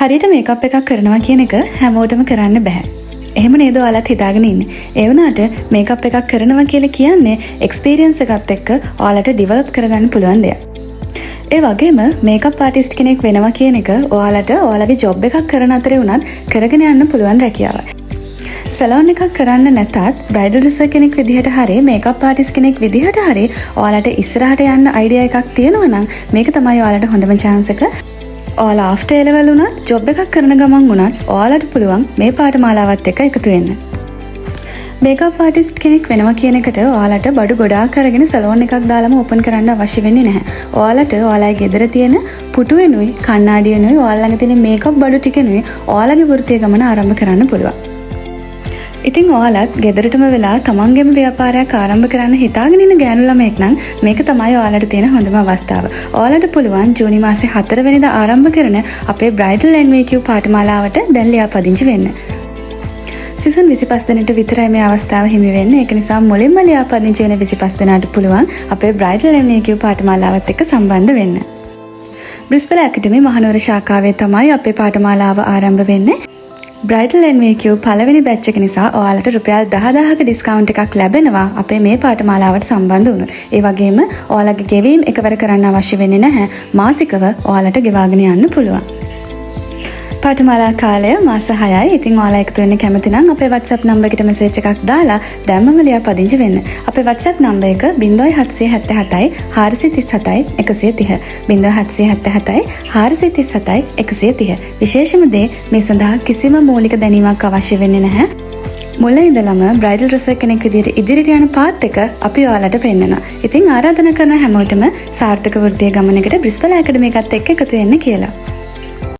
හරියට මේකප් එකක් කරනවා කියන එක හැමෝටම කරන්න බෑ. එහෙම නේද ඔයාලත් හිතාගෙන ඉන්නේ. ඒ වුණාට මේකප් එකක් කරනවා කියලා කියන්නේ එක්ස්පීරියන්ස් එකත් එක්ක ඔයාලට ඩෙවලොප් කරගන්න පුළුවන් දෙයක්. ඒ වගේම මේකප් ආටිස්ට් කෙනෙක් වෙනවා කියන එක ඔයාලට ඔයාලගේ ජොබ් එකක් කරන අතරේ වුණත් කරගෙන යන්න පුළුවන් රැකියාවක්. සැලෝන් එකක් කරන්න නැතත් බ්‍රයිඩල් ඩ්‍රෙසර් කෙනෙක් විදිහට හරි මේකප් ආටිස්ට් කෙනෙක් විදිහට හරි ඔයාලට ඉස්සරහට යන්න අයිඩියා එකක් තියෙනවා නම් මේක තමයි ඔයාලට හොඳම chance එක. ඔයාලා ආෆ්ටර් A level උනත් ජොබ් එකක් කරන ගමන් උනත් ඔයාලට පුළුවන් මේ පාඨමාලාවත් එක්ක එකතු වෙන්න. මේකප් ආටිස්ට් කෙනෙක් වෙනවා කියන එකට ඔයාලට බඩු ගොඩාක් අරගෙන සැලෝන් එකක් දාලාම ඕපන් කරන්න අවශ්‍ය වෙන්නේ නැහැ. ඔයාලට ඔයාලගේ ගෙදර තියෙන පුටුවෙනුයි කණ්ණාඩියෙනුයි ඔයාලා ළඟ තියෙන මේකප් බඩු ටිකෙනුයි ඔයාලගේ වෘත්තීය ගමන ආරම්භ කරන්න පුළුවන්. ඉතින් ඔයාලත් ගෙදරටම වෙලා තමන්ගේම ව්‍යාපාරයක් ආරම්භ කරන්න හිතාගෙන ඉන්න ගෑනු ළමයෙක් නම් මේක තමයි ඔයාලට තියෙන හොඳම අවස්ථාව. ඔයාලට පුළුවන් ජූනි මාසේ 4 වෙනිදා ආරම්භ කරන අපේ බ්‍රයිඩල් NVQ පාඨමාලාවට දැන් ලියාපදිංචි වෙන්න. සිසුන් 25 දෙනෙකුට විතරයි මේ අවස්ථාව හිමි වෙන්නේ. ඒක නිසා මුලින්ම ලියාපදිංචි වෙන 25 දෙනාට පුළුවන් අපේ බ්‍රයිඩල් NVQ පාඨමාලාවත් එක්ක සම්බන්ධ වෙන්න. බ්‍රිස්බේල් ඇකඩමි මහනුවර ශාඛාවේ තමයි අපේ පාඨමාලාව ආරම්භ වෙන්නේ. බ්‍රයිඩල් NVQ පළවෙනි බැච් එක නිසා ඔයාලට රුපියල් 10000ක ඩිස්කවුන්ට් එකක් ලැබෙනවා අපේ මේ පාඨමාලාවට සම්බන්ධ වුණොත්. ඒ වගේම ඔයාලගේ ගෙවීම් එකවර කරන්න අවශ්‍ය වෙන්නේ නැහැ. මාසිකව ඔයාලට ගෙවාගෙන යන්න පුළුවන්. පාඨමාලා කාලය මාස 6යි. ඉතින් ඔයාලා එකතු වෙන්න කැමති නම් අපේ WhatsApp නම්බර් එකට මෙසේජ් එකක් දාලා දැම්මම ලියාපදිංචි වෙන්න. අපේ WhatsApp නම්බර එක 0777 437 130. 0777 437 130. විශේෂම දේ මේ සඳහා කිසිම මූලික දැනීමක් අවශ්‍ය වෙන්නේ නැහැ. මුල ඉඳලම බ්‍රයිඩල් ඩ්‍රෙසර් කෙනෙක් විදිහට ඉදිරියට යන පාත් එක අපි ඔයාලට පෙන්නනවා. ඉතින් ආරාධනා කරන හැමෝටම සාර්ථක වෘත්තීය ගමනකට බ්‍රිස්බේල් ඇකඩමි එකත් එක්ක එකතු වෙන්න කියලා.